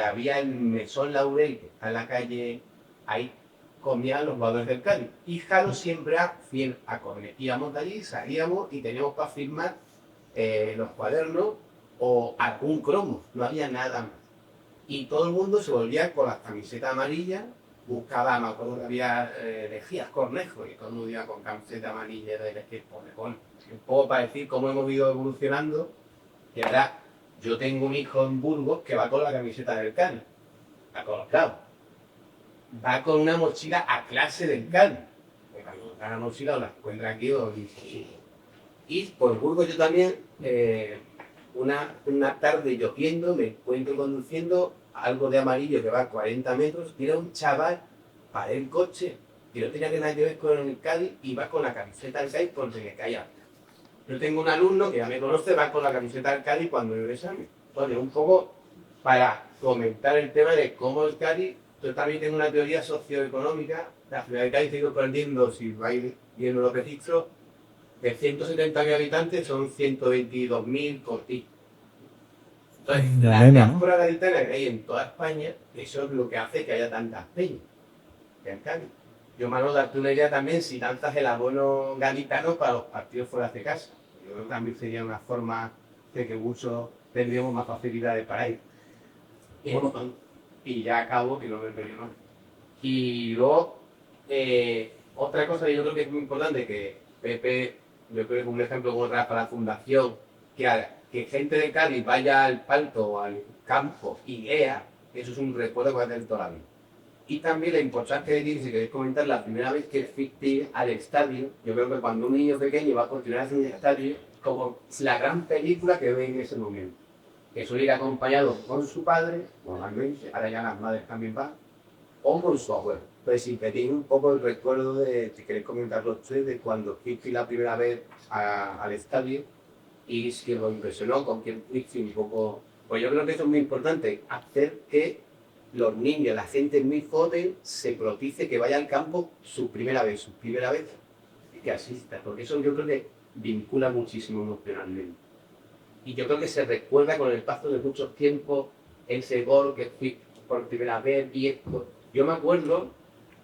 había el Mesón Laurel, que está en la calle, ahí comían los jugadores del Cádiz. Y Jaro siempre era fiel a comer. Íbamos de allí, salíamos y teníamos para firmar los cuadernos o algún cromo, no había nada más. Y todo el mundo se volvía con las camisetas amarillas, buscaba, me acuerdo que había Lejías Cornejo, y todo el mundo iba con camiseta amarilla de Lejías Cornejo. Un poco para decir cómo hemos ido evolucionando, y ahora yo tengo un hijo en Burgos que va con la camiseta del Cádiz, a colocado. Va con una mochila a clase del Cádiz. La mochila o la encuentra aquí o... Y por Burgos yo también, una tarde lloviendo, me encuentro conduciendo algo de amarillo que va a 40 metros, y era un chaval para el coche, que no tenía nada que ver con el Cádiz, y va con la camiseta del Cádiz porque me caía. Yo tengo un alumno que ya me conoce, va con la camiseta del Cádiz cuando me examen. Entonces, un poco para comentar el tema de cómo el Cádiz, yo también tengo una teoría socioeconómica, la ciudad de Cádiz ha ido perdiendo, si vais viendo los registros, de 170.000 habitantes son 122.000 cortitos. Entonces, la diáspora gaditana que hay en toda España, eso es lo que hace que haya tantas peñas en Cádiz. Yo, Manuel, darte una idea también, si lanzas el abono gaditano para los partidos fuera de casa. Yo creo que también sería una forma de que muchos tendríamos más facilidades para ir. Y ya acabo, que no me perdí más. Y luego, otra cosa que yo creo que es muy importante, que Pepe, yo creo que es un ejemplo como otra para la fundación, que gente de Cádiz vaya al Palto o al campo y lea, eso es un recuerdo que va a tener toda la vida. Y también la importancia de ir, si queréis comentar, la primera vez que fuiste al estadio, yo creo que cuando un niño pequeño va a continuar haciendo el estadio, como la gran película que ve en ese momento. Que suele ir acompañado con su padre, normalmente, ahora ya las madres también van, o con su abuelo. Entonces, si pedís un poco el recuerdo de, si queréis comentarlo ustedes, de cuando fuiste la primera vez al estadio y si lo impresionó, con quién fuiste un poco. Pues yo creo que eso es muy importante, hacer que los niños, la gente muy joven, se propicie que vaya al campo su primera vez, y que asista, porque eso yo creo que vincula muchísimo emocionalmente. Y yo creo que se recuerda con el paso de muchos tiempos ese gol que fui por primera vez y esto. Yo me acuerdo,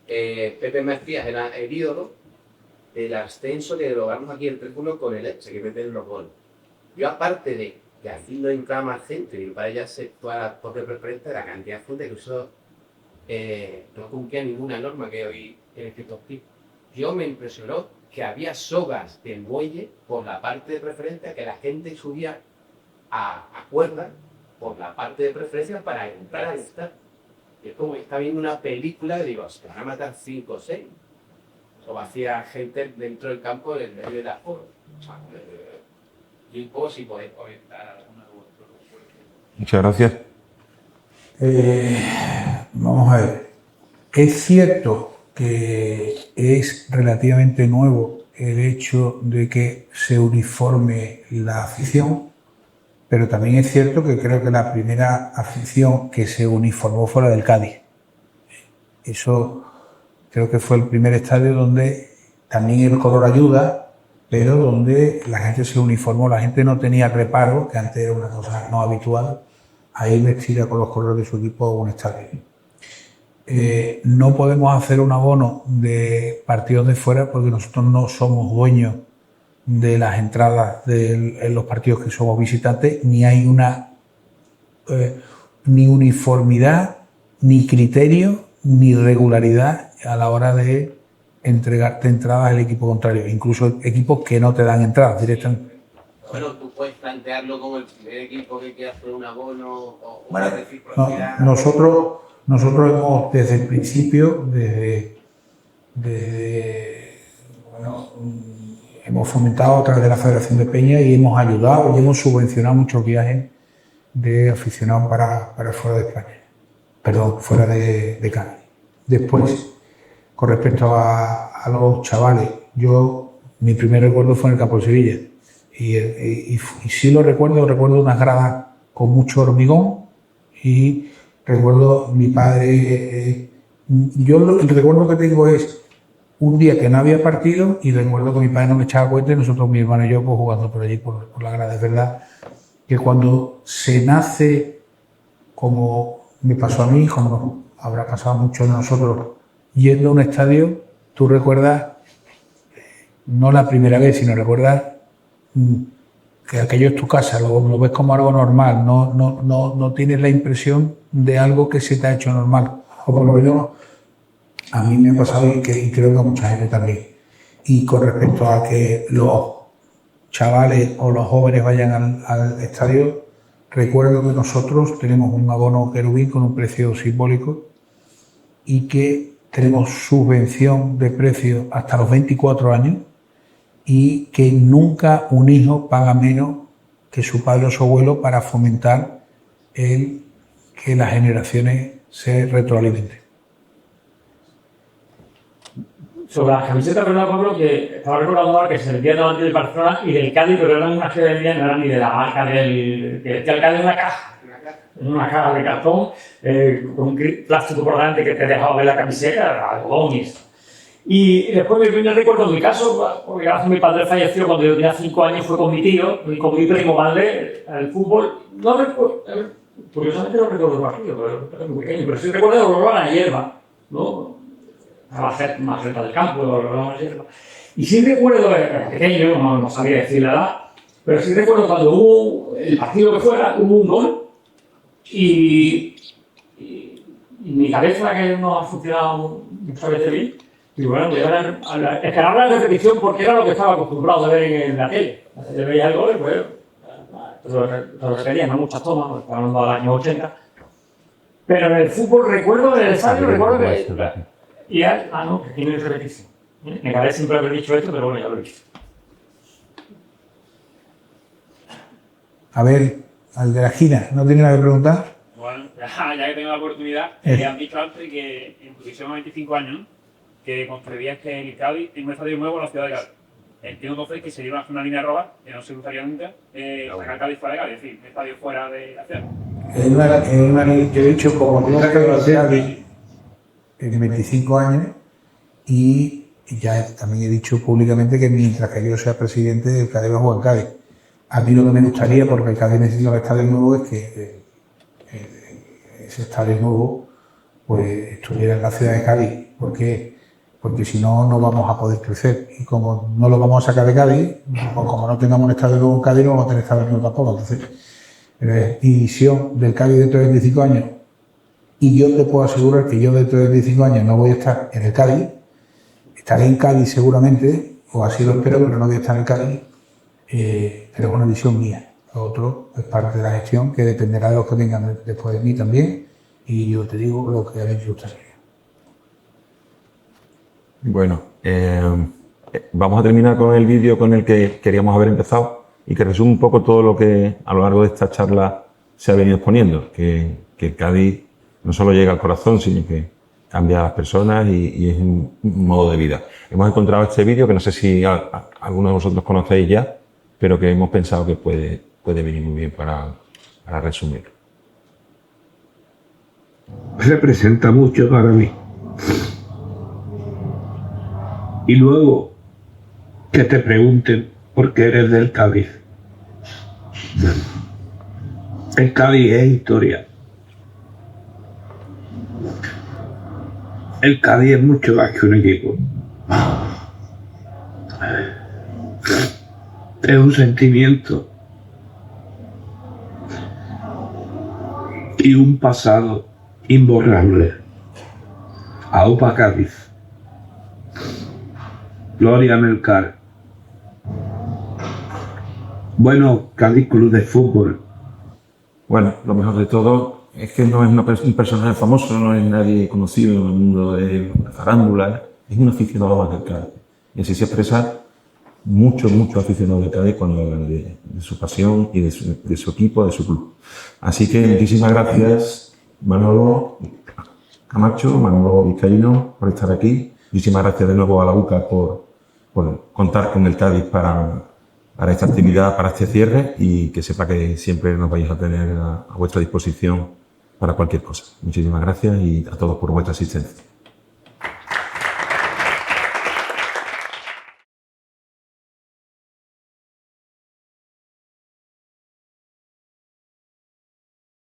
Pepe Macías era el ídolo del ascenso que logramos aquí el 3-1 con el Elche, que meten los goles. Yo, aparte de que aquí no entraba más gente y para ella se toda la torre preferente, la cantidad de gente que eso no cumplía ninguna norma que hoy en este top tip. Yo me impresionó que había sogas de muelle por la parte de preferencia, que la gente subía a cuerda por la parte de preferencia para entrar al estadio. Y es como que está viendo una película y digo, se van a matar 5 o 6. O hacía gente dentro del campo en el medio de la forma. Y un poco si podéis comentar alguna de vuestros recuerdos. Muchas gracias. Vamos a ver. Es cierto que es relativamente nuevo el hecho de que se uniforme la afición, pero también es cierto que creo que la primera afición que se uniformó fue la del Cádiz. Eso creo que fue el primer estadio donde también el color ayuda, pero donde la gente se uniformó, la gente no tenía reparo, que antes era una cosa no habitual, a ir vestida con los colores de su equipo a un estadio. No podemos hacer un abono de partidos de fuera porque nosotros no somos dueños de las entradas en los partidos que somos visitantes, ni hay una ni uniformidad, ni criterio, ni regularidad a la hora de entregarte entradas al equipo contrario, incluso equipos que no te dan entradas directamente. Bueno, tú puedes plantearlo como el primer equipo que quiera hacer un abono o bueno, una reciprocidad. Nosotros hemos desde el principio, hemos fomentado a través de la Federación de Peña y hemos ayudado y hemos subvencionado muchos viajes de aficionados para fuera de España, perdón, fuera de Cádiz. Después, Con respecto a los chavales, mi primer recuerdo fue en el campo de Sevilla. Y sí lo recuerdo unas gradas con mucho hormigón y recuerdo mi padre. El recuerdo que tengo es un día que no había partido y recuerdo que mi padre no me echaba cuenta y nosotros, mi hermano y yo, pues jugando por allí, por la grada. Es verdad que cuando se nace, como me pasó a mí, como habrá pasado a muchos de nosotros, yendo a un estadio, tú recuerdas, no la primera vez, sino recuerdas que aquello es tu casa, lo ves como algo normal, no tienes la impresión de algo que se te ha hecho normal. O por lo menos a mí me ha pasado y creo que a mucha gente también. Y con respecto a que los chavales o los jóvenes vayan al estadio, recuerdo que nosotros tenemos un abono querubín con un precio simbólico y que tenemos subvención de precio hasta los 24 años y que nunca un hijo paga menos que su padre o su abuelo para fomentar que las generaciones se retroalimenten. Sobre las camisetas, ¿verdad, Pablo? Que estaba recordando ahora que se vendían delante del Barcelona y del Cádiz, pero eran una serie de días, no eran ni de la marca que decía el Cádiz en una caja de cartón, con un plástico por delante que te dejaba ver la camiseta, algodón y eso. Y después me viene el recuerdo en mi caso, porque gracias a mi padre falleció cuando yo tenía 5 años, fue con mi tío y con mi primo, ¿vale? El fútbol, no recuerdo, curiosamente no recuerdo el partido, pero era muy pequeño, pero sí recuerdo el olor a la hierba, ¿no? Más cerca del campo, el olor a la hierba. Y sí recuerdo, pequeño, no sabía decir la edad, pero sí recuerdo cuando hubo el partido que fuera, hubo un gol y mi cabeza, que no ha funcionado muchas veces bien, y bueno, voy a esperar la repetición porque era lo que estaba acostumbrado a ver en la tele. Se veía el gol, pues lo repetían, no muchas tomas, estaba hablando del año 80. Pero en el fútbol recuerdo, en el estadio recuerdo que... no, que tiene repetición. Me parece siempre haber dicho esto, pero bueno, ya lo he dicho. A ver, al de la esquina, ¿no tiene nada que preguntar? Bueno, ya que tengo la oportunidad, me han dicho antes que en tu visión a 25 años, que construirías que el Cádiz tiene un estadio nuevo en la ciudad de Cádiz. Entiendo entonces que se iba a hacer una línea roja, que no se usaría nunca, sacar Cádiz fuera de Cádiz, es decir, un estadio fuera de la ciudad. Yo he dicho, como tengo que hacer Cádiz en 25 años, y ya también he dicho públicamente que mientras que yo sea presidente, el Cádiz va a jugar en Cádiz. A mí lo que me gustaría, porque el Cádiz necesita un estadio nuevo, es que ese estadio nuevo pues estuviera en la ciudad de Cádiz, porque si no, no vamos a poder crecer. Y como no lo vamos a sacar de Cádiz, pues como no tengamos un estadio nuevo en Cádiz, no vamos a tener estadio nuevo tampoco. Entonces, mi visión del Cádiz dentro de 25 años, y yo te puedo asegurar que yo dentro de 25 años no voy a estar en el Cádiz, estaré en Cádiz seguramente, o así lo espero, pero no voy a estar en Cádiz, pero es una visión mía. Lo otro es parte de la gestión que dependerá de los que vengan después de mí también, y yo te digo lo que a mí me gustaría. Bueno, vamos a terminar con el vídeo con el que queríamos haber empezado y que resume un poco todo lo que a lo largo de esta charla se ha venido exponiendo, que el Cádiz no solo llega al corazón, sino que cambia a las personas y es un modo de vida. Hemos encontrado este vídeo que no sé si algunos de vosotros conocéis ya, pero que hemos pensado que puede venir muy bien para resumirlo. Representa mucho para mí. Y luego que te pregunten por qué eres del Cádiz. El Cádiz es historia. El Cádiz es mucho más que un equipo. Es un sentimiento y un pasado imborrable. Aupa Cádiz. Gloria Melcar. Bueno, Cádiz Club de Fútbol. Bueno, lo mejor de todo es que no es un personaje famoso, no es nadie conocido en el mundo de la farándula, es un aficionado más del Cádiz. Y así se expresa mucho aficionado del Cádiz cuando hablan de su pasión y de su equipo, de su club. Así que muchísimas gracias, Manolo Camacho, Manolo Vizcaíno, por estar aquí. Muchísimas gracias de nuevo a la UCA por contar con el Cádiz para esta actividad, para este cierre, y que sepa que siempre nos vais a tener a vuestra disposición para cualquier cosa. Muchísimas gracias y a todos por vuestra asistencia.